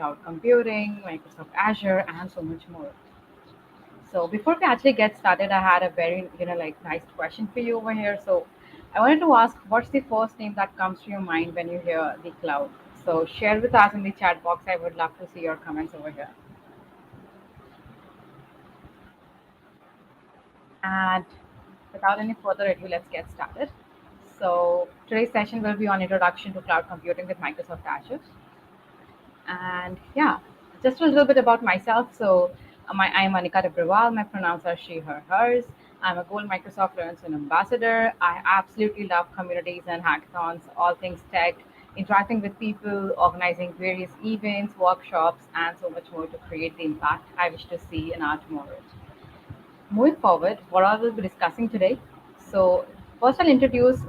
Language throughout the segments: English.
cloud computing, Microsoft Azure, and so much more. So before we actually get started, I had a very, nice question for you over here. So I wanted to ask, what's the first name that comes to your mind when you hear the cloud? So share with us in the chat box. I would love to see your comments over here. And without any further ado, let's get started. So today's session will be on introduction to cloud computing with Microsoft Azure. And yeah, just a little bit about myself. So I'm Anika Debrawal. My pronouns are she, her, hers. I'm a Gold Microsoft Learns and Ambassador. I absolutely love communities and hackathons, all things tech, interacting with people, organizing various events, workshops, and so much more to create the impact I wish to see in our tomorrow. Moving forward, what I will be discussing today. So first, I'll introduce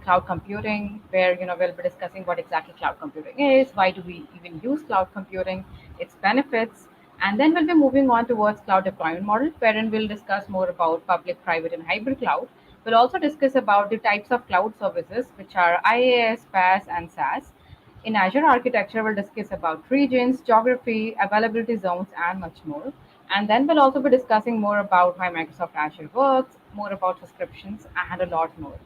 cloud computing, where we'll be discussing what exactly cloud computing is, why do we even use cloud computing, its benefits, and then we'll be moving on towards cloud deployment model, wherein we'll discuss more about public, private, and hybrid cloud. We'll also discuss about the types of cloud services, which are IaaS, PaaS, and SaaS. In Azure architecture, we'll discuss about regions, geography, availability zones, and much more. And then we'll also be discussing more about how Microsoft Azure works, more about subscriptions, and a lot more.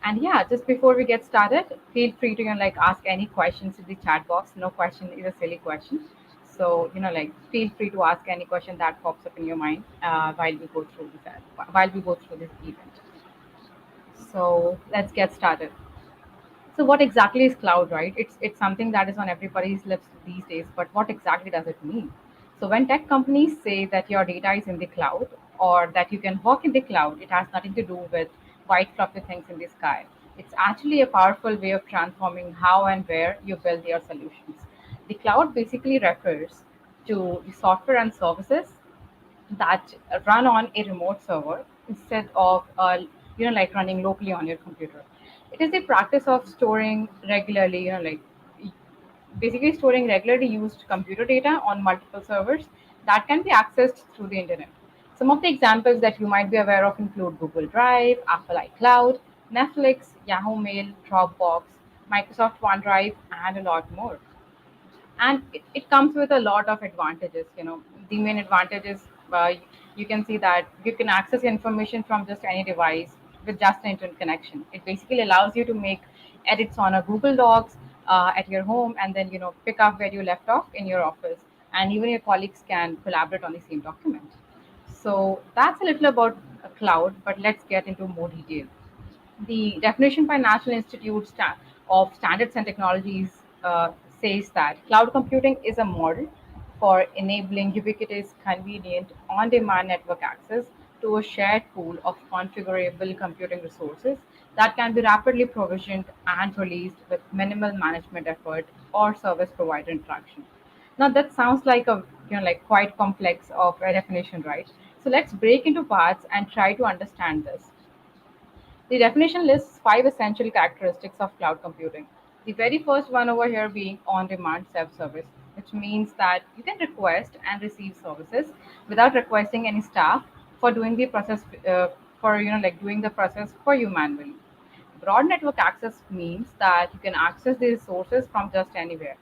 And yeah, just before we get started, feel free to ask any questions in the chat box. No question is a silly question. So feel free to ask any question that pops up in your mind while we go through this event. So let's get started. So what exactly is cloud, right? It's something that is on everybody's lips these days, but what exactly does it mean? So when tech companies say that your data is in the cloud or that you can work in the cloud, it has nothing to do with white fluffy things in the sky. It's actually a powerful way of transforming how and where you build your solutions. The cloud basically refers to the software and services that run on a remote server instead of running locally on your computer. It is the practice of storing regularly, basically storing regularly used computer data on multiple servers that can be accessed through the internet. Some of the examples that you might be aware of include Google Drive, Apple iCloud, Netflix, Yahoo Mail, Dropbox, Microsoft OneDrive, and a lot more. And it comes with a lot of advantages. The main advantage is you can see that you can access information from just any device with just an internet connection. It basically allows you to make edits on a Google Docs at your home, and then pick up where you left off in your office, and even your colleagues can collaborate on the same document. So that's a little about a cloud, but let's get into more detail. The definition by National Institute of Standards and Technologies says that cloud computing is a model for enabling ubiquitous, convenient, on demand network access to a shared pool of configurable computing resources that can be rapidly provisioned and released with minimal management effort or service provider interaction. Now that sounds like a quite complex of a definition, right? So let's break into parts and try to understand this. The definition lists five essential characteristics of cloud computing. The very first one over here being on demand self service, which means that you can request and receive services without requesting any staff for doing the process for doing the process for you manually. Broad network access means that you can access the resources from just anywhere.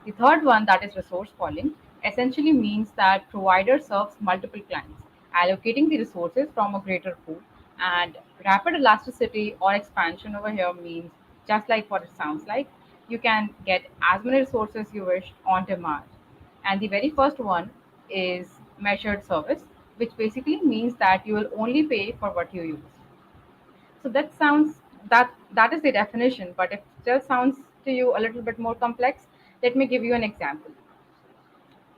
The third one, that is resource pooling, essentially means that provider serves multiple clients, allocating the resources from a greater pool. And rapid elasticity or expansion over here means just like what it sounds like, you can get as many resources you wish on demand. And the very first one is measured service, which basically means that you will only pay for what you use. So that is the definition, but if it still sounds to you a little bit more complex, let me give you an example.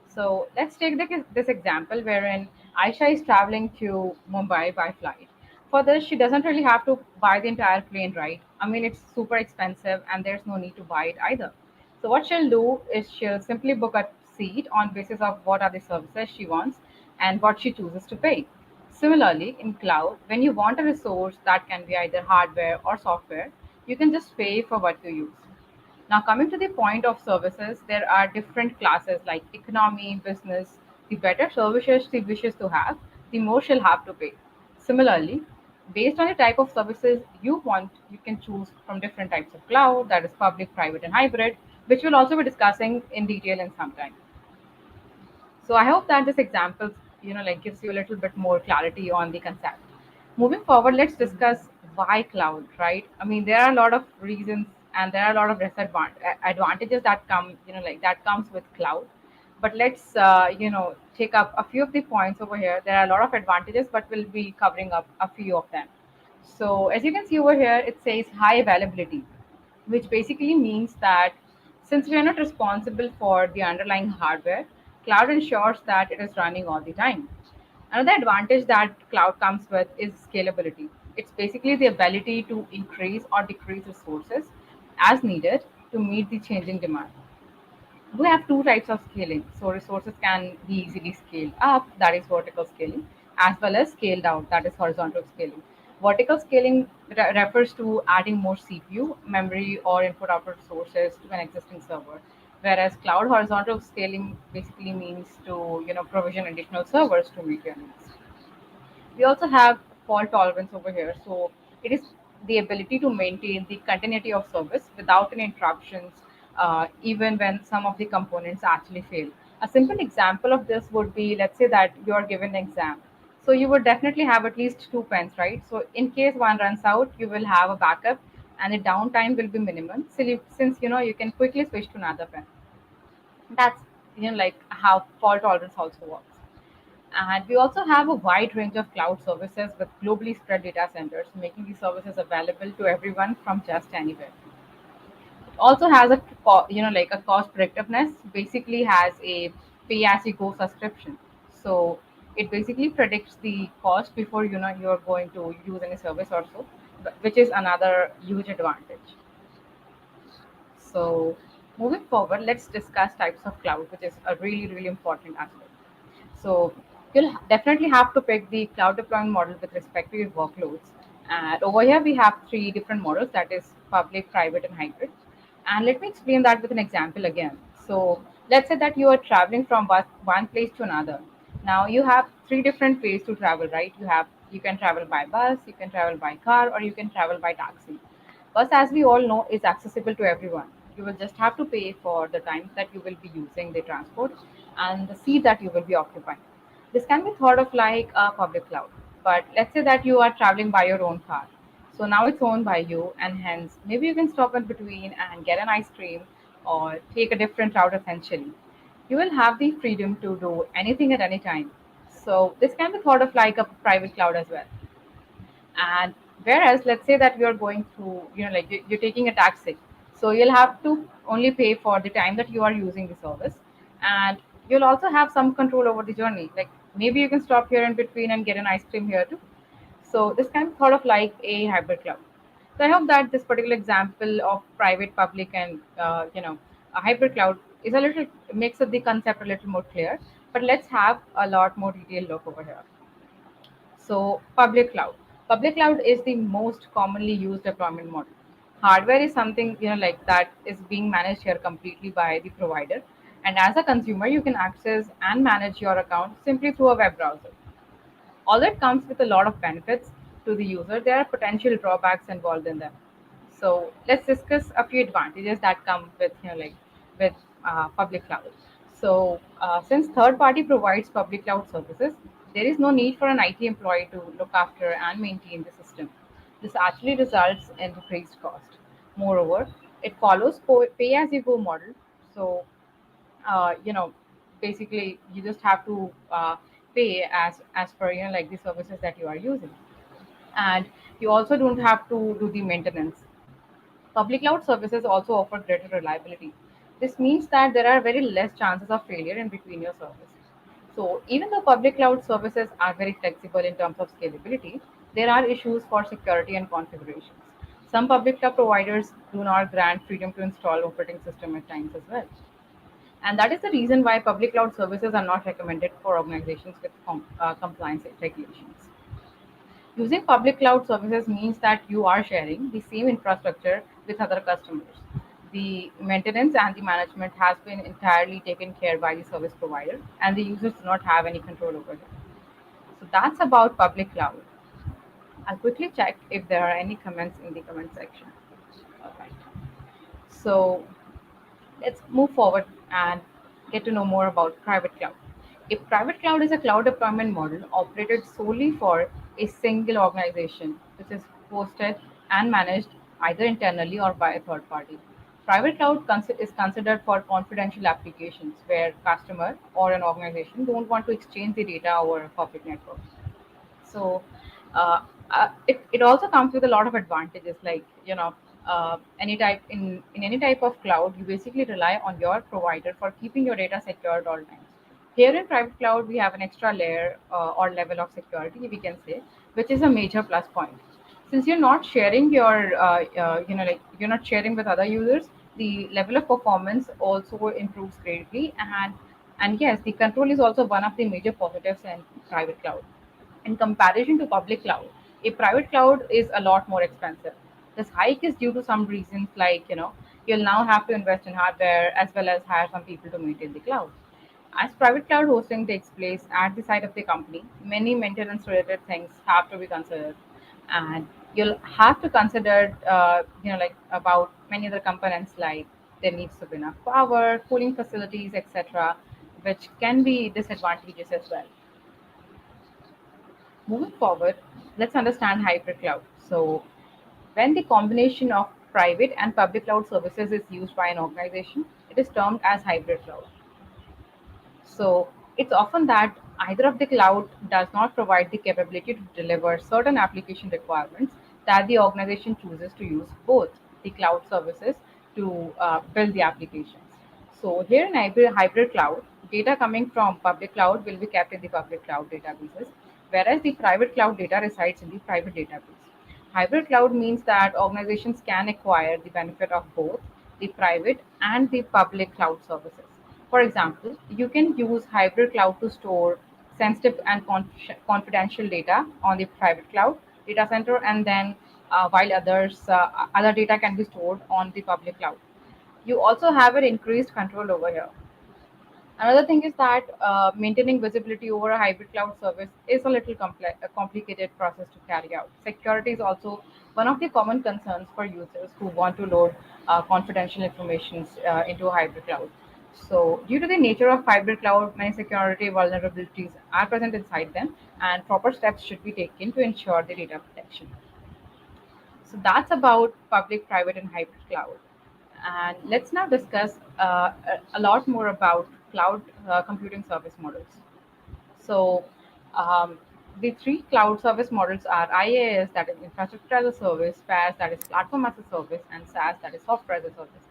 So let's take this example wherein Aisha is traveling to Mumbai by flight. For this, she doesn't really have to buy the entire plane ride. I mean, it's super expensive and there's no need to buy it either. So what she'll do is she'll simply book a seat on basis of what are the services she wants and what she chooses to pay. Similarly, in cloud, when you want a resource that can be either hardware or software, you can just pay for what you use. Now, coming to the point of services, there are different classes like economy, business. The better services she wishes to have, the more she'll have to pay. Similarly, based on the type of services you want, you can choose from different types of cloud, that is public, private, and hybrid, which we'll also be discussing in detail in some time. So I hope that this example, gives you a little bit more clarity on the concept. Moving forward, let's discuss why cloud, right? I mean, there are a lot of reasons and there are a lot of advantages that come, that comes with cloud. But let's, take up a few of the points over here. There are a lot of advantages, but we'll be covering up a few of them. So as you can see over here, it says high availability, which basically means that since we are not responsible for the underlying hardware, cloud ensures that it is running all the time. Another advantage that cloud comes with is scalability. It's basically the ability to increase or decrease resources as needed to meet the changing demand. We have two types of scaling. So resources can be easily scaled up, that is vertical scaling, as well as scaled out, that is horizontal scaling. Vertical scaling refers to adding more CPU, memory, or input-output resources to an existing server, whereas cloud horizontal scaling basically means to provision additional servers to meet your needs. We also have fault tolerance over here. So it is the ability to maintain the continuity of service without any interruptions, even when some of the components actually fail. A simple example of this would be, let's say that you are given an exam. So you would definitely have at least two pens, right? So in case one runs out, you will have a backup and the downtime will be minimum. So since you can quickly switch to another pen. That's like how fault tolerance also works. And we also have a wide range of cloud services with globally spread data centers, making these services available to everyone from just anywhere. It also has like a cost predictiveness. Basically, has a pay as you go subscription. So it basically predicts the cost before you're going to use any service or so, which is another huge advantage. So moving forward, let's discuss types of cloud, which is a really important aspect. So you'll definitely have to pick the cloud deployment model with respect to your workloads. And over here we have three different models, that is public, private, and hybrid. And let me explain that with an example again. So let's say that you are traveling from one place to another. Now you have three different ways to travel, right? You can travel by bus, you can travel by car, or you can travel by taxi. Bus, as we all know, is accessible to everyone. You will just have to pay for the time that you will be using the transport and the seat that you will be occupying. This can be thought of like a public cloud. But let's say that you are traveling by your own car. So now it's owned by you, and hence maybe you can stop in between and get an ice cream or take a different route essentially. You will have the freedom to do anything at any time. So this can be thought of like a private cloud as well. And whereas let's say that you're going through, like you're taking a taxi, so you'll have to only pay for the time that you are using the service, and you'll also have some control over the journey. Like maybe you can stop here in between and get an ice cream here too. So this kind of thought of like a hybrid cloud. So I hope that this particular example of private, public, and a hybrid cloud is a little makes the concept a little more clear. But let's have a lot more detailed look over here. So public cloud. Public cloud is the most commonly used deployment model. Hardware is something like that is being managed here completely by the provider. And as a consumer, you can access and manage your account simply through a web browser. Although it comes with a lot of benefits to the user, there are potential drawbacks involved in them. So let's discuss a few advantages that come with with public cloud. So since third party provides public cloud services, there is no need for an IT employee to look after and maintain the system. This actually results in decreased cost. Moreover, it follows pay as you go model. So basically you just have to pay as per like the services that you are using, and you also don't have to do the maintenance. Public cloud services also offer greater reliability. This means that there are very less chances of failure in between your service. So even though public cloud services are very flexible in terms of scalability, there are issues for security and configurations. Some public cloud providers do not grant freedom to install operating system at times as well. And that is the reason why public cloud services are not recommended for organizations with compliance regulations. Using public cloud services means that you are sharing the same infrastructure with other customers. The maintenance and the management has been entirely taken care by the service provider, and the users do not have any control over it. So that's about public cloud. I'll quickly check if there are any comments in the comment section. All right. So Let's move forward and get to know more about private cloud. A private cloud is a cloud deployment model operated solely for a single organization, which is hosted and managed either internally or by a third party. Private cloud is considered for confidential applications where customer or an organization don't want to exchange the data over a public network. So it also comes with a lot of advantages, like any type in any type of cloud, you basically rely on your provider for keeping your data secure at all times. Here in private cloud, we have an extra layer or level of security, we can say, which is a major plus point. Since you're not sharing your like you're not sharing with other users, the level of performance also improves greatly. And yes, the control is also one of the major positives in private cloud. In comparison to public cloud, a private cloud is a lot more expensive. This hike is due to some reasons, like you'll now have to invest in hardware as well as hire some people to maintain the cloud. As private cloud hosting takes place at the side of the company, many maintenance related things have to be considered, and you'll have to consider like about many other components, like there needs to be enough power, cooling facilities, etc., which can be disadvantages as well. Moving forward, let's understand hybrid cloud. So, when the combination of private and public cloud services is used by an organization, it is termed as hybrid cloud. So it's often that either of the cloud does not provide the capability to deliver certain application requirements, that the organization chooses to use both the cloud services to build the applications. So here in hybrid cloud, data coming from public cloud will be kept in the public cloud databases, whereas the private cloud data resides in the private database. Hybrid cloud means that organizations can acquire the benefit of both the private and the public cloud services. For example, you can use hybrid cloud to store sensitive and confidential data on the private cloud data center, and then while other data can be stored on the public cloud. You also have an increased control over here. Another thing is that maintaining visibility over a hybrid cloud service is a little a complicated process to carry out. Security is also one of the common concerns for users who want to load confidential information into a hybrid cloud. So, due to the nature of hybrid cloud, many security vulnerabilities are present inside them, and proper steps should be taken to ensure the data protection. So that's about public, private, and hybrid cloud. And let's now discuss a lot more about cloud computing service models. So um, the three cloud service models are IaaS, that is infrastructure as a service, PaaS, that is platform as a service, and SaaS, that is software as a service.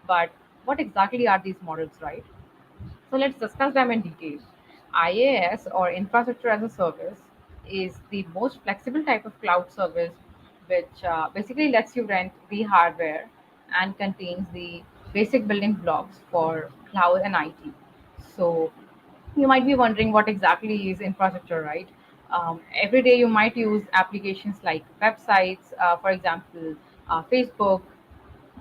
But what exactly are these models, right? So let's discuss them in detail. IaaS, or infrastructure as a service, is the most flexible type of cloud service, which basically lets you rent the hardware and contains the basic building blocks for cloud and IT. So you might be wondering what exactly is infrastructure, right? Every day you might use applications like websites, for example, Facebook,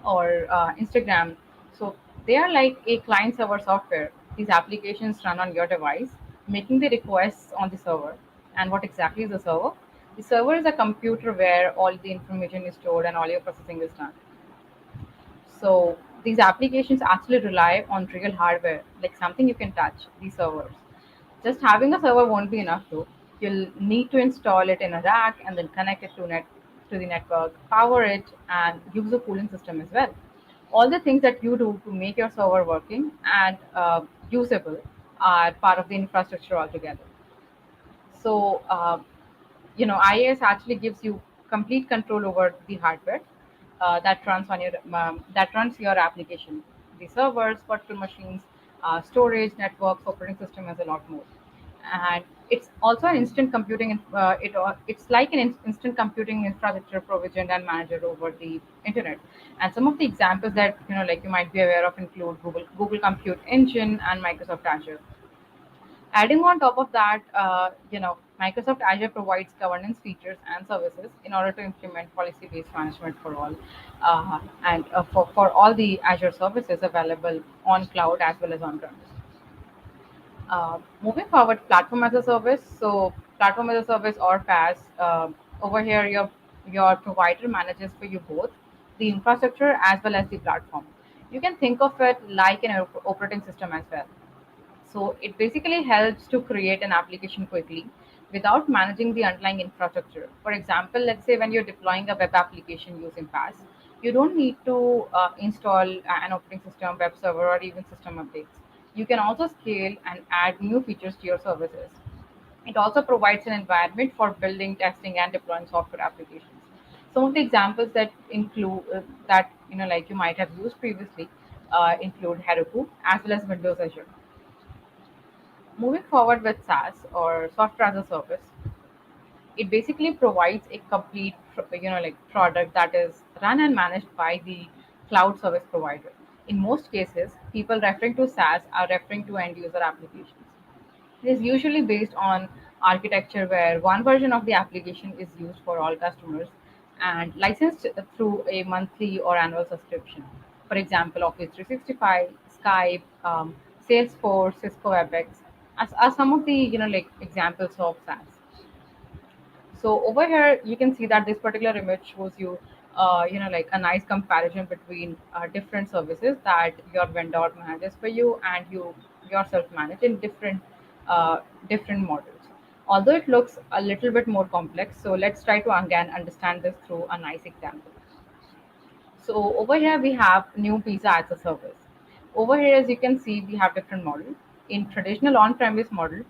or Instagram. So they are like a client server software. These applications run on your device, making the requests on the server. And what exactly is the server? The server is a computer where all the information is stored and all your processing is done. So these applications actually rely on real hardware, like something you can touch, these servers. Just having a server won't be enough though. You'll need to install it in a rack and then connect it to the network, power it, and use a cooling system as well. All the things that you do to make your server working and usable are part of the infrastructure altogether. So, IaaS actually gives you complete control over the hardware that runs your application, the servers, virtual machines, storage, networks, operating system, as a lot more. And it's also an instant computing. It's like an instant computing infrastructure provisioned and managed over the internet. And some of the examples that like you might be aware of include Google Compute Engine and Microsoft Azure. Adding on top of that, Microsoft Azure provides governance features and services in order to implement policy-based management for all, for all the Azure services available on cloud as well as on-premise. Moving forward, platform as a service. So, platform as a service, or PaaS. Over here, your provider manages for you both the infrastructure as well as the platform. You can think of it like an operating system as well. So it basically helps to create an application quickly without managing the underlying infrastructure. For example, let's say when you're deploying a web application using PaaS, you don't need to install an operating system, web server, or even system updates. You can also scale and add new features to your services. It also provides an environment for building, testing, and deploying software applications. Some of the examples that include that like you might have used previously include Heroku as well as Windows Azure. Moving forward with SaaS or software as a service, it basically provides a complete product that is run and managed by the cloud service provider. In most cases, people referring to SaaS are referring to end user applications. It is usually based on architecture where one version of the application is used for all customers and licensed through a monthly or annual subscription. For example, Office 365, Skype, Salesforce, Cisco WebEx are some of the examples of SaaS. So over here, you can see that this particular image shows you, like a nice comparison between different services that your vendor manages for you and you yourself manage in different models. Although it looks a little bit more complex, so let's try to again understand this through a nice example. So over here we have new pizza as a service. Over here, as you can see, we have different models. In traditional on-premise model,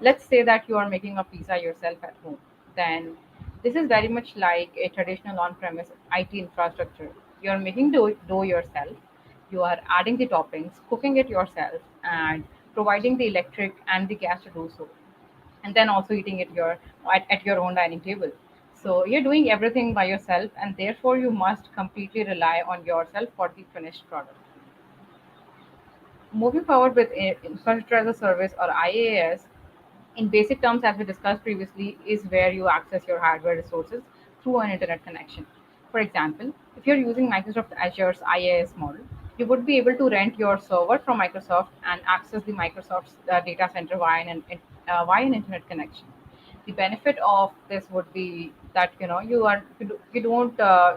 let's say that you are making a pizza yourself at home. Then this is very much like a traditional on-premise IT infrastructure. You are making dough yourself. You are adding the toppings, cooking it yourself, and providing the electric and the gas to do so, and then also eating it at your own dining table. So you're doing everything by yourself, and therefore you must completely rely on yourself for the finished product. Moving forward with infrastructure as a service or IaaS, in basic terms, as we discussed previously, is where you access your hardware resources through an internet connection. For example, if you're using Microsoft Azure's IaaS model, you would be able to rent your server from Microsoft and access the Microsoft's data center via an internet connection. The benefit of this would be that you don't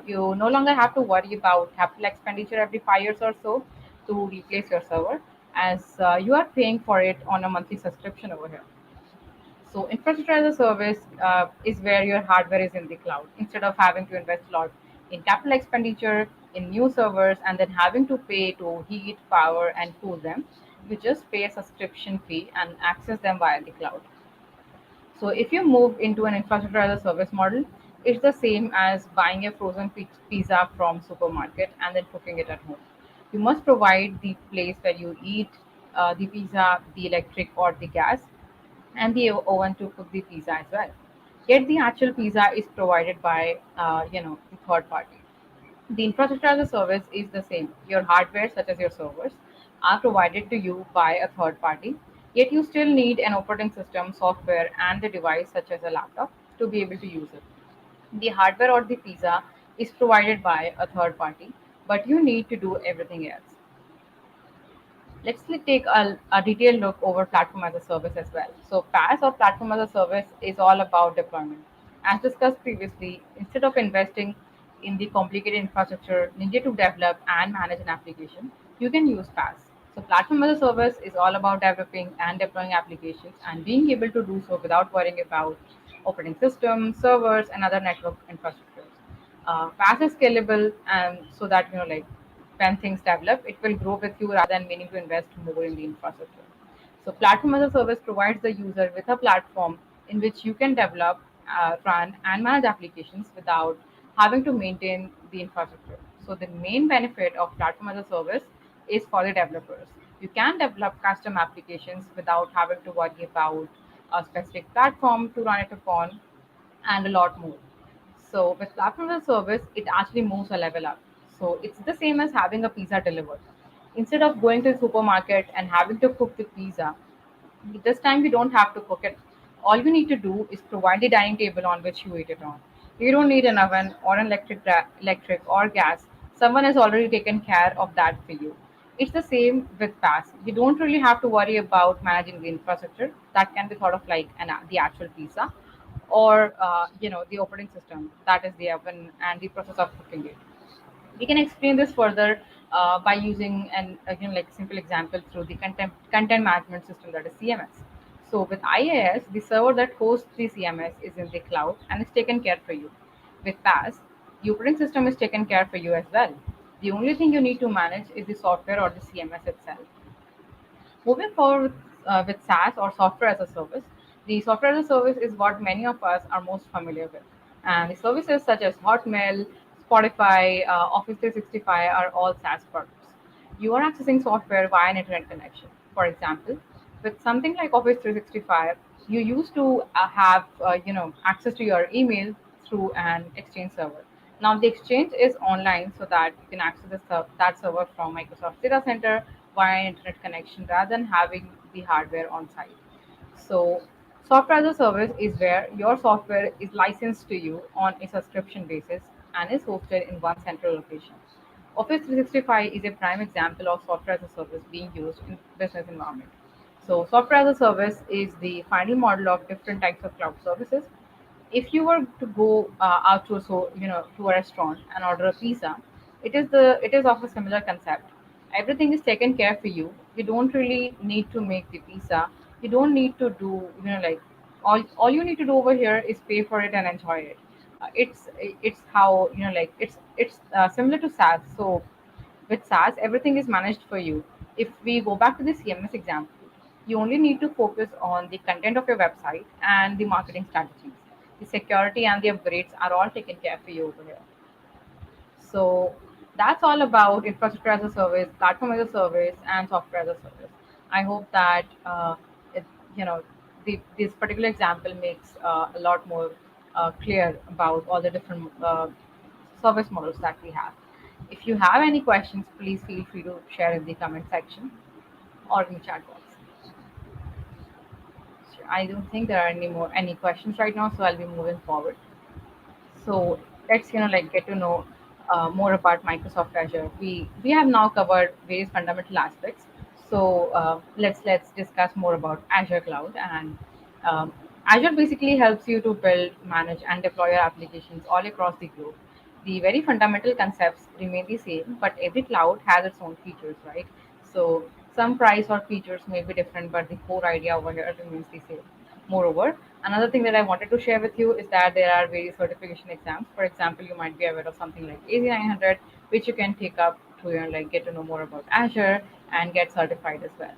you no longer have to worry about capital expenditure every 5 years or so to replace your server, as you are paying for it on a monthly subscription over here. So infrastructure as a service is where your hardware is in the cloud. Instead of having to invest a lot in capital expenditure, in new servers, and then having to pay to heat, power, and cool them, you just pay a subscription fee and access them via the cloud. So if you move into an infrastructure as a service model, it's the same as buying a frozen pizza from supermarket and then cooking it at home. You must provide the place where you eat the pizza, the electric or the gas, and the oven to cook the pizza as well. Yet the actual pizza is provided by the third party. The infrastructure as a service is the same. Your hardware, such as your servers, are provided to you by a third party. Yet you still need an operating system, software, and the device, such as a laptop, to be able to use it. The hardware or the pizza is provided by a third party, but you need to do everything else. Take a detailed look over platform as a service as well. So PaaS or platform as a service is all about deployment. As discussed previously, instead of investing in the complicated infrastructure needed to develop and manage an application, you can use PaaS. So platform as a service is all about developing and deploying applications and being able to do so without worrying about operating systems, servers, and other network infrastructures. PaaS is scalable, and so that when things develop, it will grow with you rather than meaning to invest more in the infrastructure. So, platform as a service provides the user with a platform in which you can develop, run, and manage applications without having to maintain the infrastructure. So, the main benefit of platform as a service is for the developers. You can develop custom applications without having to worry about a specific platform to run it upon and a lot more. So with platform as a service, it actually moves a level up. So it's the same as having a pizza delivered. Instead of going to the supermarket and having to cook the pizza, this time you don't have to cook it. All you need to do is provide the dining table on which you eat it on. You don't need an oven or an electric or gas. Someone has already taken care of that for you. It's the same with PaaS. You don't really have to worry about managing the infrastructure. That can be thought of like the actual pizza, or the operating system, that is the oven and the process of cooking it. We can explain this further by using an again like simple example through the content management system, that is CMS. So with IaaS, the server that hosts the CMS is in the cloud and is taken care for you. With PaaS, the operating system is taken care for you as well. The only thing you need to manage is the software or the CMS itself. Moving forward with SaaS or software as a service, the software as a service is what many of us are most familiar with. And the services such as Hotmail, Spotify, Office 365 are all SaaS products. You are accessing software via an internet connection. For example, with something like Office 365, you used to have access to your email through an Exchange server. Now the Exchange is online so that you can access that server from Microsoft Data Center via internet connection rather than having the hardware on site. So software as a service is where your software is licensed to you on a subscription basis and is hosted in one central location. Office 365 is a prime example of software as a service being used in business environment. So software as a service is the final model of different types of cloud services. If you were to go out to to a restaurant and order a pizza, it is of a similar concept. Everything is taken care for you. You don't really need to make the pizza. You don't need to do like all you need to do over here is pay for it and enjoy it. It's how it's similar to SaaS. So with SaaS, everything is managed for you. If we go back to the CMS example, you only need to focus on the content of your website and the marketing strategies. The security and the upgrades are all taken care for you over here. So that's all about infrastructure as a service, platform as a service, and software as a service. I hope that it, you know this particular example makes a lot more clear about all the different service models that we have. If you have any questions, please feel free to share in the comment section or in the chat box. So I don't think there are any questions right now, so I'll be moving forward. So let's get to know more about Microsoft Azure. We have now covered various fundamental aspects. So let's discuss more about Azure Cloud. And Azure basically helps you to build, manage, and deploy your applications all across the globe. The very fundamental concepts remain the same, but every cloud has its own features, right? So some price or features may be different, but the core idea over here remains the same. Moreover, another thing that I wanted to share with you is that there are various certification exams. For example, you might be aware of something like AZ900, which you can take up to get to know more about Azure and get certified as well.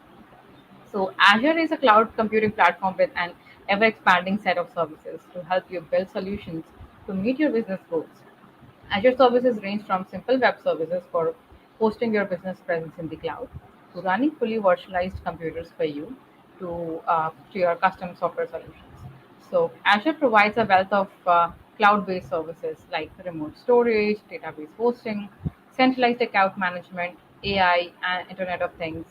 So Azure is a cloud computing platform with an ever expanding set of services to help you build solutions to meet your business goals. Azure services range from simple web services for hosting your business presence in the cloud to running fully virtualized computers for you to your custom software solutions. So Azure provides a wealth of cloud-based services like remote storage, database hosting, centralized account management, AI, and Internet of Things.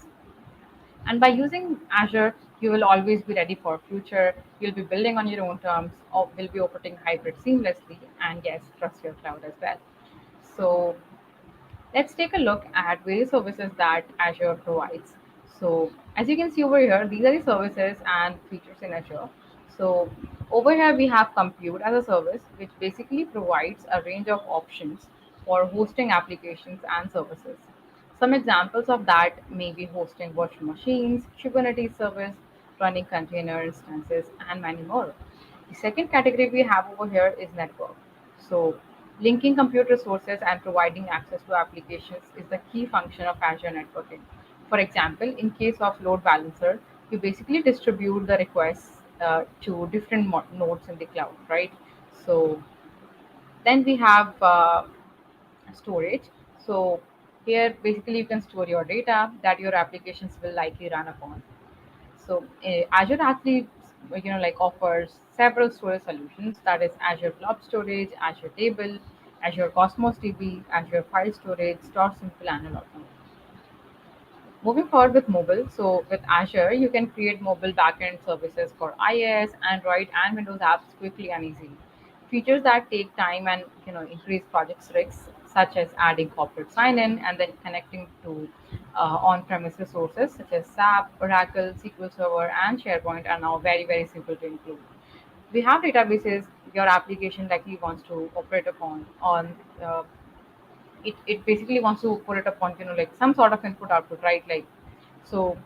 And by using Azure, you will always be ready for future. You'll be building on your own terms, or will be operating hybrid seamlessly, and yes, trust your cloud as well. So let's take a look at various services that Azure provides. So as you can see over here, these are the services and features in Azure. So over here we have compute as a service, which basically provides a range of options for hosting applications and services. Some examples of that may be hosting virtual machines, Kubernetes service, running container instances, and many more. The second category we have over here is network. So linking compute resources and providing access to applications is the key function of Azure networking. For example, in case of load balancer, you basically distribute the requests to different nodes in the cloud, right? So then we have storage. So here basically you can store your data that your applications will likely run upon. So Azure actually offers several storage solutions, that is Azure Blob Storage, Azure Table, Azure Cosmos DB, Azure File Storage, Store Simple, and a lot more. Moving forward with mobile, so with Azure, you can create mobile backend services for iOS, Android, and Windows apps quickly and easily. Features that take time and increase project risks, such as adding corporate sign-in and then connecting to on-premise resources such as SAP, Oracle, SQL Server, and SharePoint, are now very simple to include. We have databases your application likely wants to operate upon on it basically wants to put it upon, like some sort of input output, right? Like, so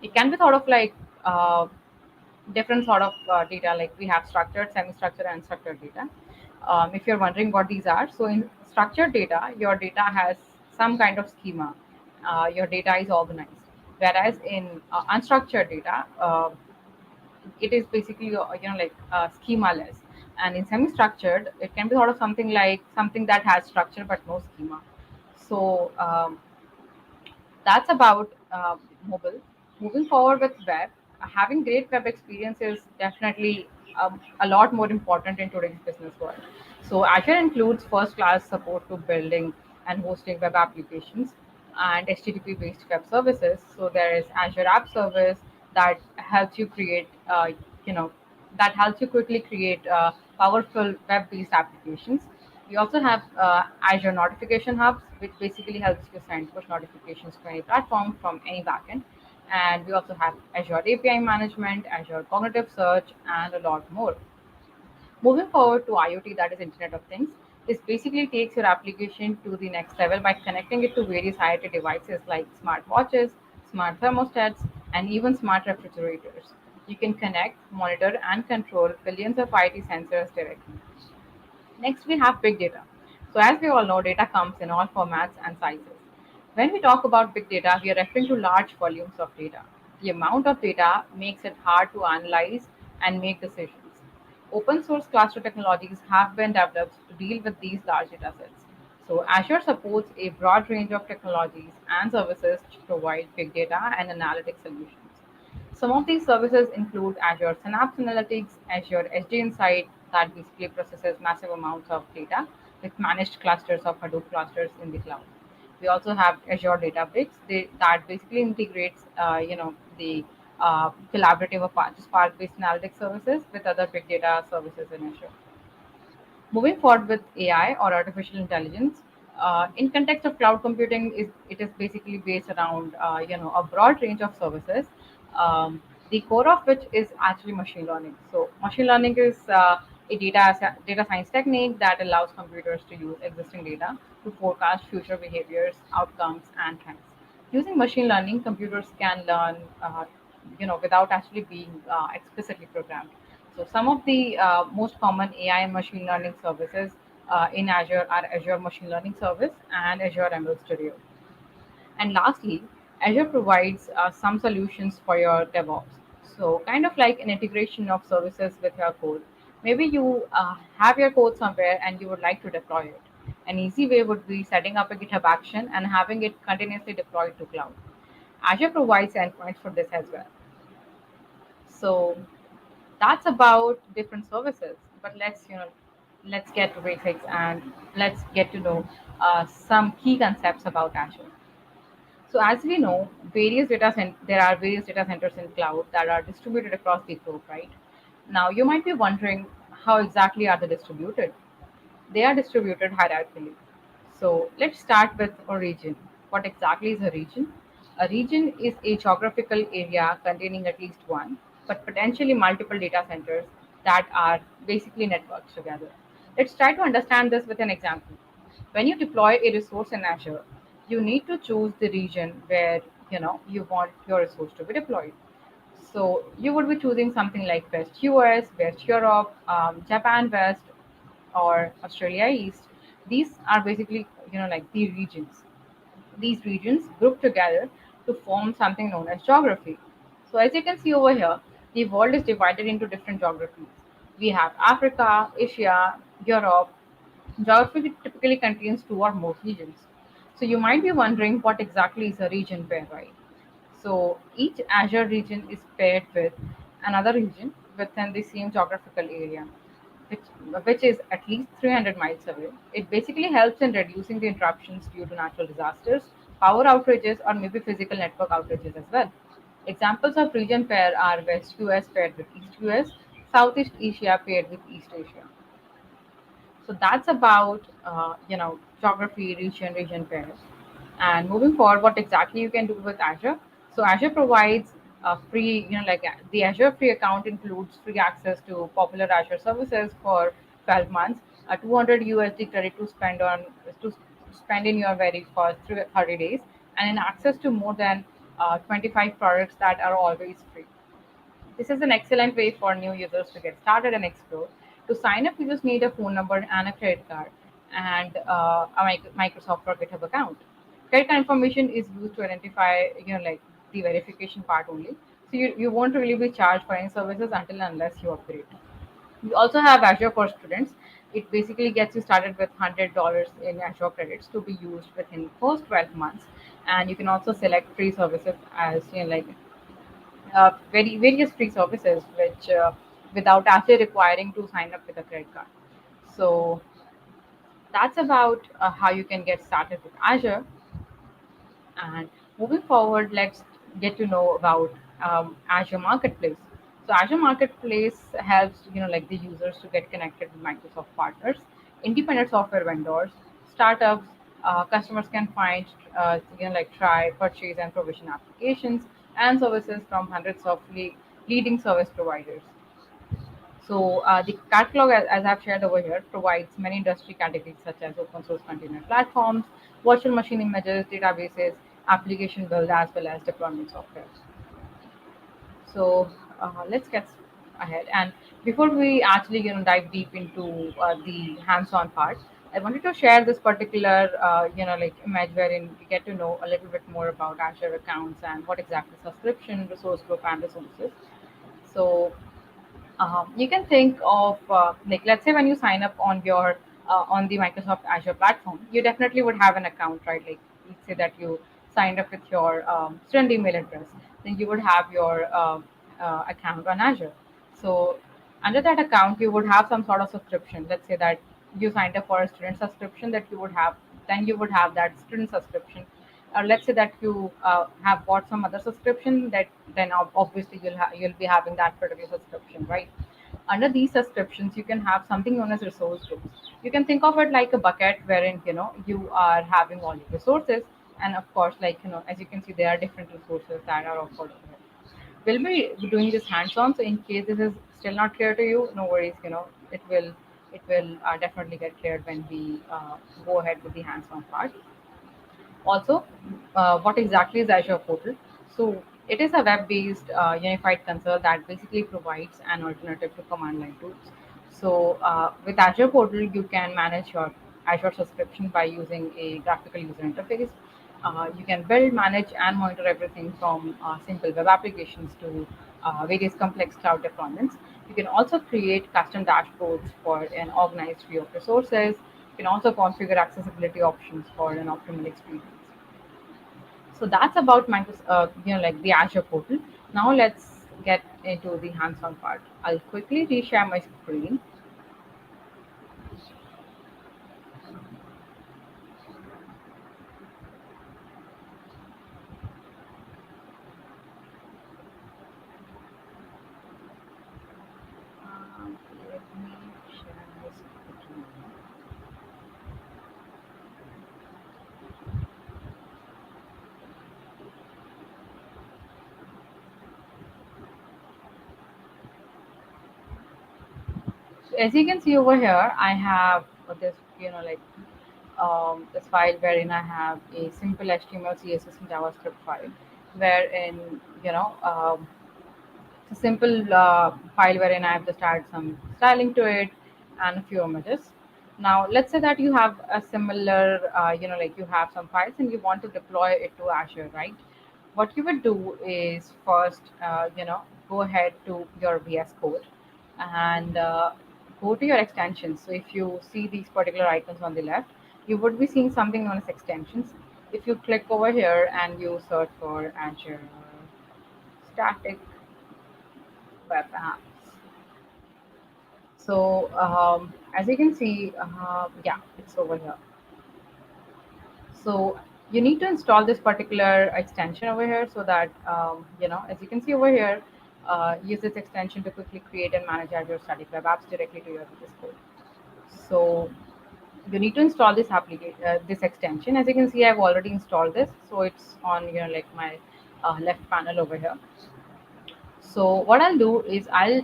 it can be thought of like different sort of data. Like we have structured, semi-structured, and unstructured data. If you're wondering what these are, so in structured data, your data has some kind of schema. Your data is organized. Whereas in unstructured data, it is basically like schema-less. And in semi-structured, it can be thought of something like something that has structure but no schema. So that's about mobile. Moving forward with web, having great web experience is definitely a lot more important in today's business world. So Azure includes first-class support to building and hosting web applications and HTTP-based web services. So there is Azure App Service that helps you create, you know, that helps you quickly create powerful web-based applications. We also have Azure Notification Hubs, which basically helps you send push notifications to any platform from any backend. And we also have Azure API Management, Azure Cognitive Search, and a lot more. Moving forward to IoT, that is Internet of Things, this basically takes your application to the next level by connecting it to various IoT devices like smart watches, smart thermostats, and even smart refrigerators. You can connect, monitor, and control billions of IoT sensors directly. Next, we have big data. So, as we all know, data comes in all formats and sizes. When we talk about big data, we are referring to large volumes of data. The amount of data makes it hard to analyze and make decisions. Open source cluster technologies have been developed to deal with these large data sets. So, Azure supports a broad range of technologies and services to provide big data and analytic solutions. Some of these services include Azure Synapse Analytics, Azure SD Insight, that basically processes massive amounts of data with managed clusters of Hadoop clusters in the cloud. We also have Azure Databricks that basically integrates, the collaborative Spark-based analytics services with other big data services in Azure. Moving forward with AI or artificial intelligence, in context of cloud computing, it is basically based around a broad range of services. The core of which is actually machine learning. So machine learning is a data science technique that allows computers to use existing data to forecast future behaviors, outcomes, and trends. Using machine learning, computers can learn, without actually being explicitly programmed. So some of the most common AI and machine learning services in Azure are Azure Machine Learning Service and Azure ML Studio. And lastly, Azure provides some solutions for your DevOps. So kind of like an integration of services with your code. Maybe you have your code somewhere and you would like to deploy it. An easy way would be setting up a GitHub action and having it continuously deployed to cloud. Azure provides endpoints for this as well. So that's about different services. But let's get to basics and let's get to know some key concepts about Azure. So as we know, there are various data centers in cloud that are distributed across the globe, right? Now you might be wondering how exactly are they distributed? They are distributed hierarchically. So let's start with a region. What exactly is a region? A region is a geographical area containing at least one, but potentially multiple data centers that are basically networked together. Let's try to understand this with an example. When you deploy a resource in Azure, you need to choose the region where you want your resource to be deployed. So you would be choosing something like West US, West Europe, Japan West, or Australia East. These are basically like the regions. These regions group together to form something known as geography. So as you can see over here, the world is divided into different geographies. We have Africa, Asia, Europe. Geography typically contains two or more regions. So you might be wondering what exactly is a region pair, right? So each Azure region is paired with another region within the same geographical area, which, which is at least 300 miles away. It basically helps in reducing the interruptions due to natural disasters, power outages, or maybe physical network outages as well. Examples of region pair are West US paired with East US, Southeast Asia paired with East Asia. So that's about geography, region pairs. And moving forward, what exactly you can do with Azure? So Azure provides free, the Azure free account includes free access to popular Azure services for 12 months, a 200 USD credit to spend on to spend in your very first 30 days, and in access to more than 25 products that are always free. This is an excellent way for new users to get started and explore. To sign up, you just need a phone number and a credit card and a Microsoft or GitHub account. Credit card information is used to identify, like the verification part only. So you won't really be charged for any services until and unless you upgrade. We also have Azure for students. It basically gets you started with $100 in Azure credits to be used within first 12 months, and you can also select free services as like very various free services, which without actually requiring to sign up with a credit card. So that's about how you can get started with Azure. And moving forward, let's get to know about Azure Marketplace. So Azure Marketplace helps like the users to get connected with Microsoft partners, independent software vendors, startups. Customers can find like try, purchase, and provision applications and services from hundreds of leading service providers. So the catalog, as I've shared over here, provides many industry categories such as open source container platforms, virtual machine images, databases, application build, as well as deployment software. So let's get ahead. And before we actually dive deep into the hands-on part, I wanted to share this particular like image wherein we get to know a little bit more about Azure accounts and what exactly subscription, resource group, and resources. So you can think of like let's say when you sign up on your on the Microsoft Azure platform, you definitely would have an account, right? Like let's say that you signed up with your student email address, then you would have your account on Azure. So under that account, you would have some sort of subscription. Let's say that you signed up for a student subscription that you would have, then you would have that student subscription. Or let's say that you have bought some other subscription, that then obviously you'll be having that particular subscription, right? Under these subscriptions, you can have something known as resource groups. You can think of it like a bucket wherein you are having all your resources, and of course, like as you can see, there are different resources that are offered over here. We'll be doing this hands-on, so in case this is still not clear to you, no worries. It will definitely get cleared when we go ahead with the hands-on part. Also, what exactly is Azure Portal? So it is a web-based unified console that basically provides an alternative to command line tools. So with Azure Portal, you can manage your Azure subscription by using a graphical user interface. You can build, manage, and monitor everything from simple web applications to various complex cloud deployments. You can also create custom dashboards for an organized view of resources. You can also configure accessibility options for an optimal experience. So that's about Microsoft, like the Azure portal. Now let's get into the hands-on part. I'll quickly reshare my screen. Let me share my screen. So as you can see over here, I have this, like this file wherein I have a simple HTML, CSS, and JavaScript file, wherein it's a simple file wherein I have just added some styling to it and a few images. Now, let's say that you have a similar, like you have some files and you want to deploy it to Azure, right? What you would do is first, go ahead to your VS Code and go to your extensions. So if you see these particular icons on the left, you would be seeing something known as extensions. If you click over here and you search for Azure static web apps. So as you can see, yeah, it's over here. So you need to install this particular extension over here so that, as you can see over here, use this extension to quickly create and manage Azure static web apps directly to your VS Code. So you need to install this application, this extension. As you can see, I've already installed this, so it's on like my left panel over here. So what I'll do is I'll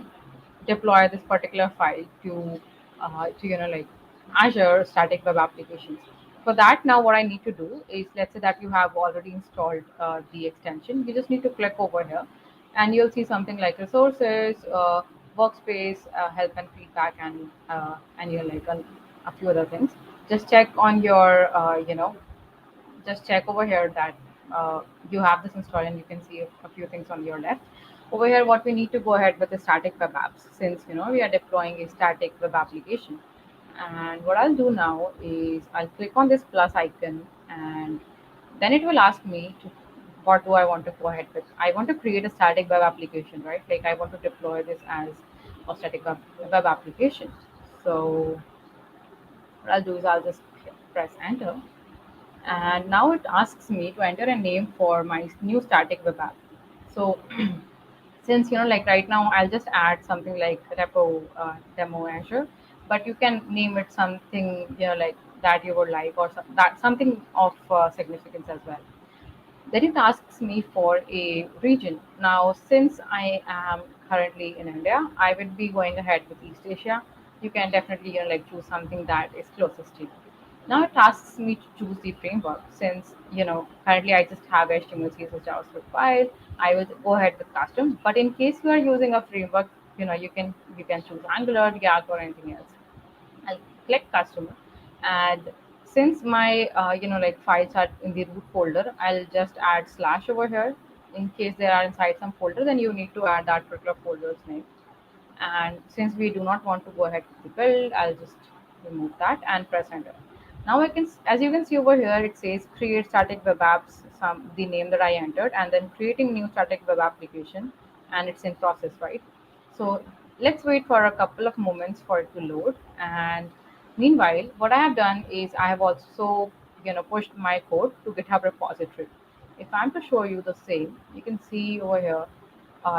deploy this particular file to like Azure static web applications. For that, now what I need to do is, let's say that you have already installed the extension. You just need to click over here, and you'll see something like resources, workspace, help and feedback, and you're like a few other things. Just check on your just check over here that you have this installed, and you can see a few things on your left. Over here, what we need to go ahead with the static web apps, since we are deploying a static web application. And what I'll do now is I'll click on this plus icon, and then it will ask me to what do I want to go ahead with. I want to create a static web application, right? Like I want to deploy this as a static web application. So what I'll do is I'll just press enter, and now it asks me to enter a name for my new static web app. So since like right now I'll just add something like repo demo Azure, but you can name it something like that you would like, or that something of significance as well. Then it asks me for a region. Now, since I am currently in India, I will be going ahead with East Asia. You can definitely like choose something that is closest to you. Now it asks me to choose the framework. Since currently I just have HTML, CSS, JavaScript file, I will go ahead with custom. But in case you are using a framework, you can choose Angular, React, or anything else. I'll click customer, and since my like files are in the root folder, I'll just add slash over here. In case they are inside some folder, then you need to add that particular folder's name. And since we do not want to go ahead with the build, I'll just remove that and press enter. Now as you can see over here, it says create static web apps, the name that I entered, and then creating new static web application, and it's in process, right? So let's wait for a couple of moments for it to load. And meanwhile, what I have done is I have also pushed my code to GitHub repository. If I'm to show you the same, you can see over here,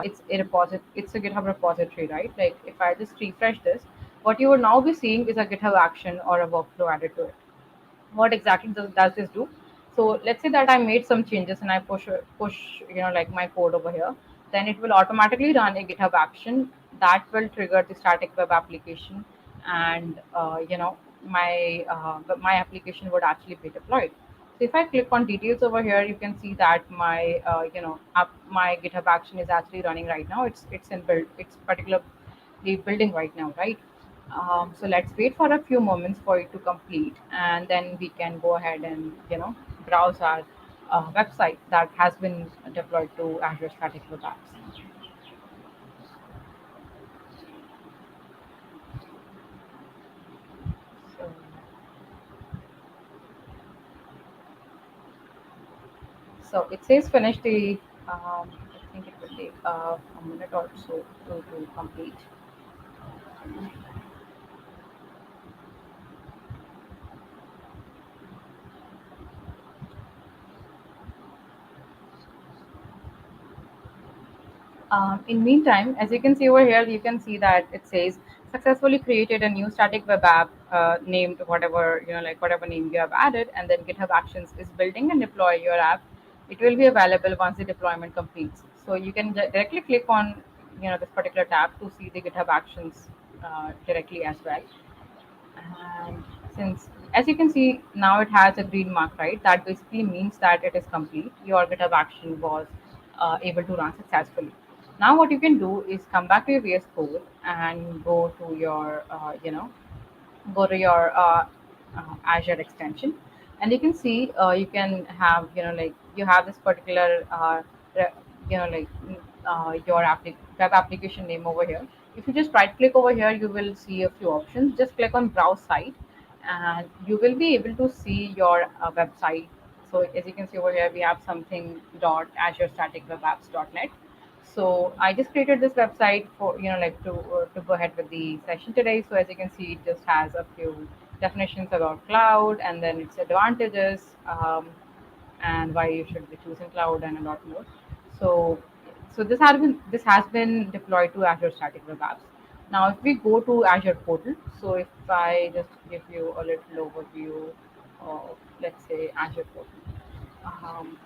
it's a GitHub repository, right? Like if I just refresh this, what you will now be seeing is a GitHub action or a workflow added to it. What exactly does this do? So let's say that I made some changes and I push like my code over here, then it will automatically run a GitHub action that will trigger the static web application, and my application would actually be deployed. So if I click on details over here, you can see that my GitHub action is actually running right now. It's in build. It's particularly building right now, right? So let's wait for a few moments for it to complete, and then we can go ahead and browse our website that has been deployed to Azure Static Web Apps. So, so it says finish the. I think it will take a minute or so to complete. In meantime, as you can see over here, you can see that it says successfully created a new static web app named whatever like whatever name you have added, and then GitHub Actions is building and deploy your app. It will be available once the deployment completes. So you can directly click on this particular tab to see the GitHub Actions directly as well. And since, as you can see, now it has a green mark, right? That basically means that it is complete. Your GitHub action was able to run successfully. Now what you can do is come back to your VS Code and go to your Azure extension, and you can see you can have like you have this particular re- like your web application name over here. If you just right click over here, you will see a few options. Just click on browse site, and you will be able to see your website. So as you can see over here, we have something dot Azure Static Web Apps .net. So I just created this website for like to go ahead with the session today. So as you can see, it just has a few definitions about cloud, and then its advantages, and why you should be choosing cloud, and a lot more. So this has been deployed to Azure Static Web Apps. Now if we go to Azure Portal, so if I just give you a little overview of, let's say, Azure Portal. Um,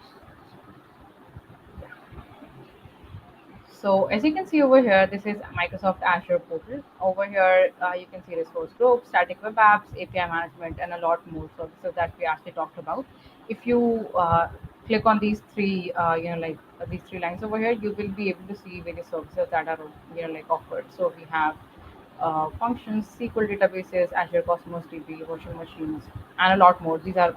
So as you can see over here, this is Microsoft Azure Portal. Over here, you can see resource group, static web apps, API management, and a lot more services that we actually talked about. If you click on these three, these three lines over here, you will be able to see various services that are, offered. So we have functions, SQL databases, Azure Cosmos DB, virtual machines, and a lot more. These are,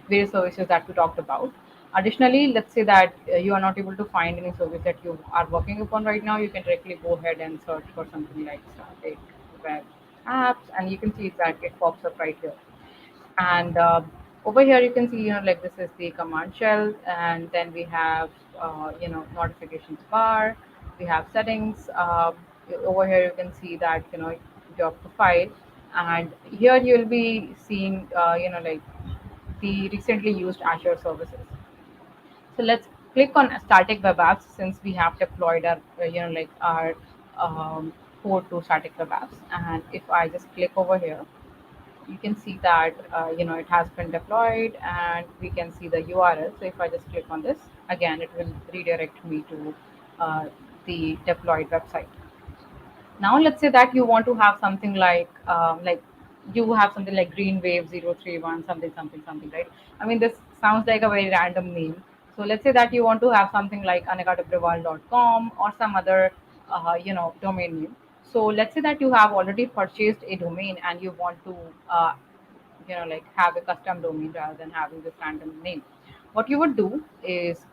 various services that we talked about. Additionally, let's say that you are not able to find any service that you are working upon right now, you can directly go ahead and search for something like static web apps, and you can see that it pops up right here. And over here you can see, this is the command shell, and then we have notifications bar, we have settings. Over here you can see that, your profile, and here you will be seeing the recently used Azure services. So let's click on static web apps, since we have deployed our our code to static web apps. And if I just click over here, you can see that it has been deployed, and we can see the URL. So if I just click on this, again it will redirect me to uh, the deployed website. Now let's say that you want to have something like you have something like green wave 031 something something something, right? I mean, this sounds like a very random name. So let's say that you want to have something like anakatabrival.com or some other domain name. So let's say that you have already purchased a domain and you want to uh, have a custom domain rather than having this random name. What you would do is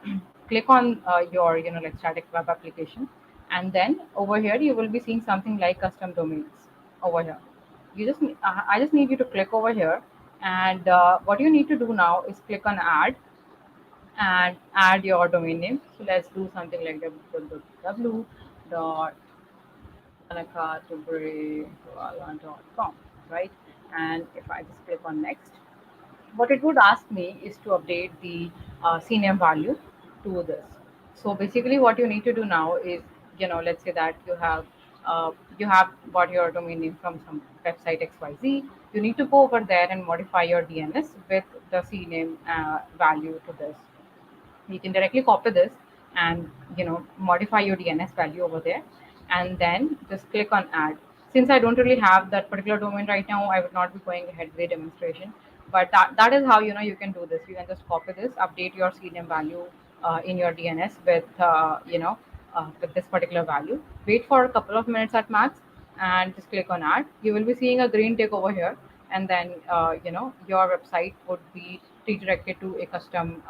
click on your static web application, and then over here you will be seeing something like custom domains over here. I just need you to click over here, and what you need to do now is click on add and add your domain name. So let's do something like www.anakatubriwala.com, right? And if I just click on next, what it would ask me is to update the CNAME value to this. So basically, what you need to do now is, let's say that you have bought your domain name from some website XYZ. You need to go over there and modify your DNS with the CNAME value to this. You can directly copy this and modify your DNS value over there, and then just click on add. Since I don't really have that particular domain right now, I would not be going ahead with the demonstration, but that is how you can do this. You can just copy this, update your CNAME value in your DNS with this particular value. Wait for a couple of minutes at max, and just click on add. You will be seeing a green tick over here, and then your website would be redirected to a custom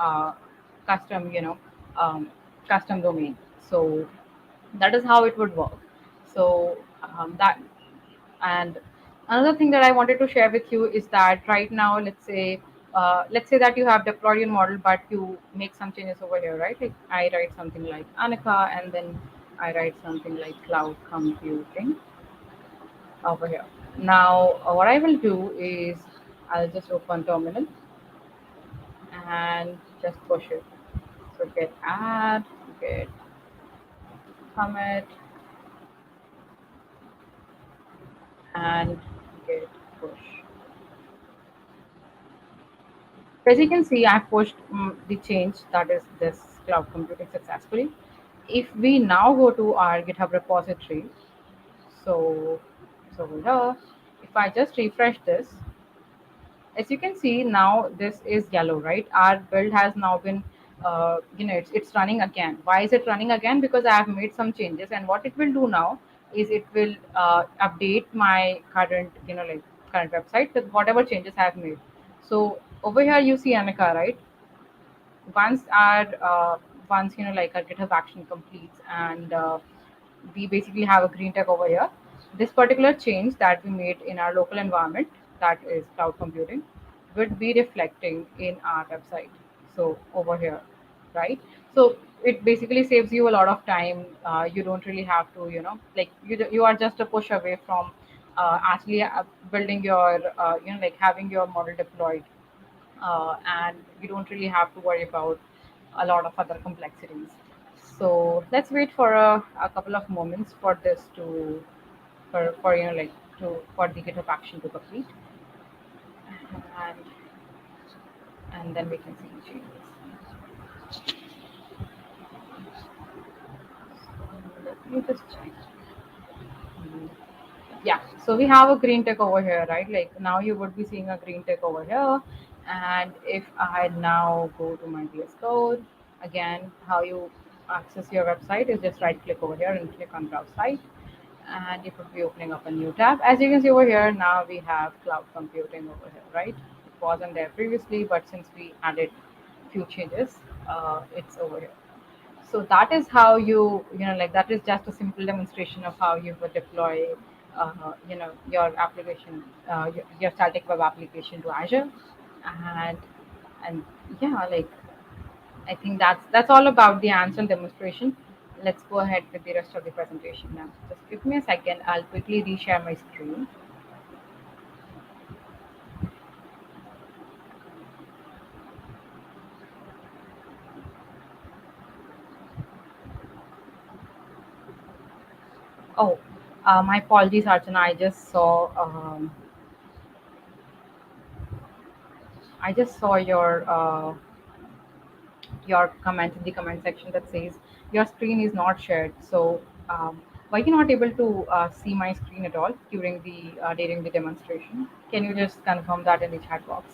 you know um, custom domain. So that is how it would work. So that and another thing that I wanted to share with you is that right now, let's say that you have deployed your model, but you make some changes over here, right? Like I write something like Anika, and then I write something like cloud computing over here. Now what I will do is I'll just open terminal and just push it. So get add, get commit, and get push. As you can see, I've pushed the change, that is this cloud computing, successfully. If we now go to our GitHub repository, so here, if I just refresh this, as you can see now, this is yellow, right? Our build has now been it's running again. Why is it running again? Because I have made some changes, and what it will do now is it will update my current current website with whatever changes I have made. So over here you see Anika, right? Once our our GitHub action completes, and we basically have a green tag over here. This particular change that we made in our local environment, that is cloud computing, would be reflecting in our website. So over here, right? So it basically saves you a lot of time. You don't really have to, you are just a push away from actually building your, having your model deployed, and you don't really have to worry about a lot of other complexities. So let's wait for a couple of moments for this to for for the GitHub action to complete, and then we can see the changes. Let me just check. Mhm. Yeah, so we have a green tick over here, right? Like now you would be seeing a green tick over here. And if I now go to my VS Code, again, how you access your website is just right click over here and click on browse site. And it would be opening up a new tab. As you can see over here, now we have cloud computing over here, right? It wasn't there previously, but since we added few changes, it's over here. So that is how like that is just a simple demonstration of how you would deploy your application, your static web application to Azure. And and yeah, like I think that's all about the hands-on demonstration. Let's go ahead with the rest of the presentation now. Just give me a second, I'll quickly reshare my screen. Oh, my apologies, Archana. I just saw your comment in the comment section that says your screen is not shared. So why you not able to see my screen at all during the demonstration? Can you just confirm that in the chat box?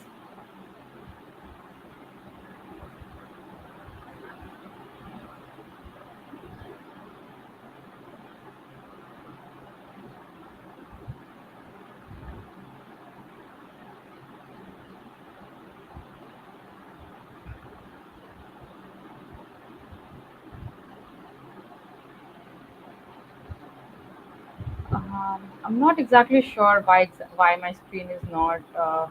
I'm not exactly sure why my screen is not. Uh,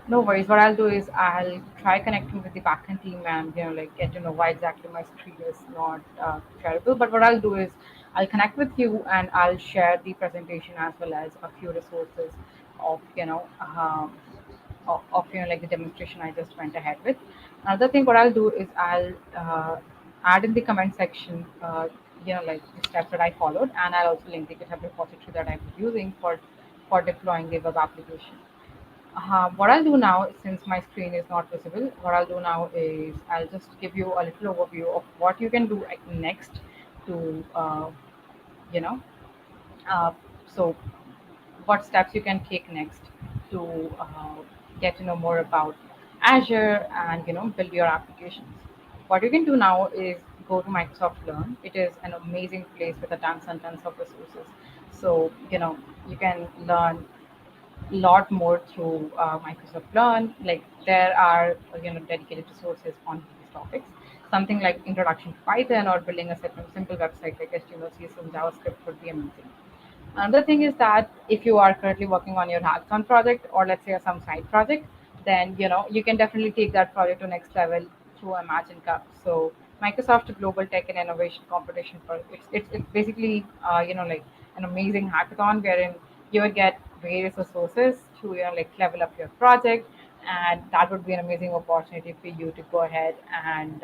No worries. What I'll do is I'll try connecting with the backend team and like get to know why exactly my screen is not shareable. But what I'll do is I'll connect with you and I'll share the presentation as well as a few resources of like the demonstration I just went ahead with. Another thing, what I'll do is I'll add in the comment section, like the steps that I followed, and I'll also link the GitHub repository that I'm using for deploying the web application. What I'll do now, since my screen is not visible, what I'll do now is I'll just give you a little overview of what you can do next to, you know, uh, so what steps you can take next to get to know more about Azure and build your applications. What you can do now is go to Microsoft Learn. It is an amazing place with a tons and tons of resources. So you can learn lot more through Microsoft Learn. Like there are dedicated resources on these topics. Something like Introduction to Python or building a simple website like HTML, CSS, and JavaScript would be amazing. Another thing is that if you are currently working on your hackathon project or let's say some side project, then you can definitely take that project to next level through Imagine Cup. So Microsoft Global Tech and Innovation Competition for it's basically like an amazing hackathon wherein you will get various resources to like level up your project, and that would be an amazing opportunity for you to go ahead and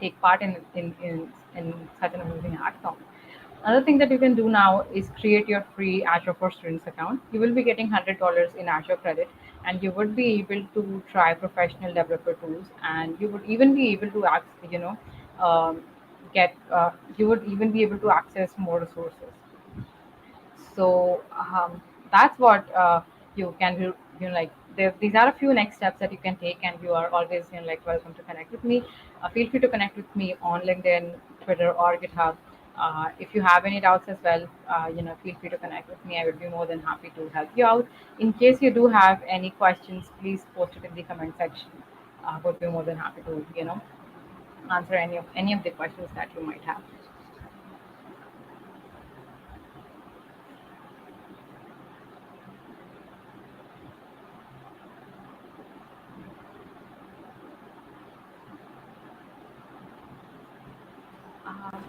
take part in such an amazing hackathon. Another thing that you can do now is create your free Azure for Students account. You will be getting $100 in Azure credit, and you would be able to try professional developer tools, and you would even be able to um, get you would even be able to access more resources. So that's what you can do. Like these are a few next steps that you can take, and you are always like welcome to connect with me. Feel free to connect with me on LinkedIn, Twitter, or GitHub. If you have any doubts as well, feel free to connect with me. I would be more than happy to help you out. In case you do have any questions, please post it in the comment section. I would be more than happy to answer any of the questions that you might have.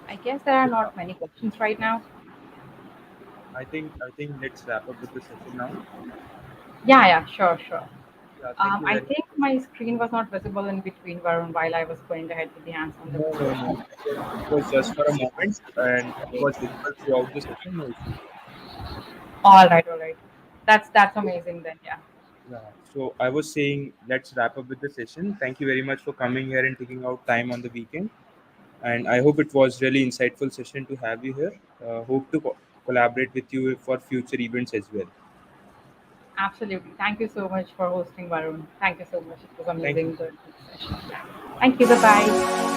I guess there are Yeah, not many questions right now. I think let's wrap up with the session now. Yeah, yeah, sure, sure. Yeah, thank you I very much. think my screen was not visible in between while I was going ahead with the hands-on No, no, no. demonstration. It was just for a moment, and it was visible throughout the session. No issue. All right, all right. That's amazing then. Yeah. Yeah. So I was saying, let's wrap up with the session. Thank you very much for coming here and taking out time on the weekend. And I hope it was really insightful session to have you here. Hope to collaborate with you for future events as well. Absolutely. Thank you so much for hosting, Varun. Thank you so much. It was Thank you. amazing good session. Yeah. Thank you. Bye bye.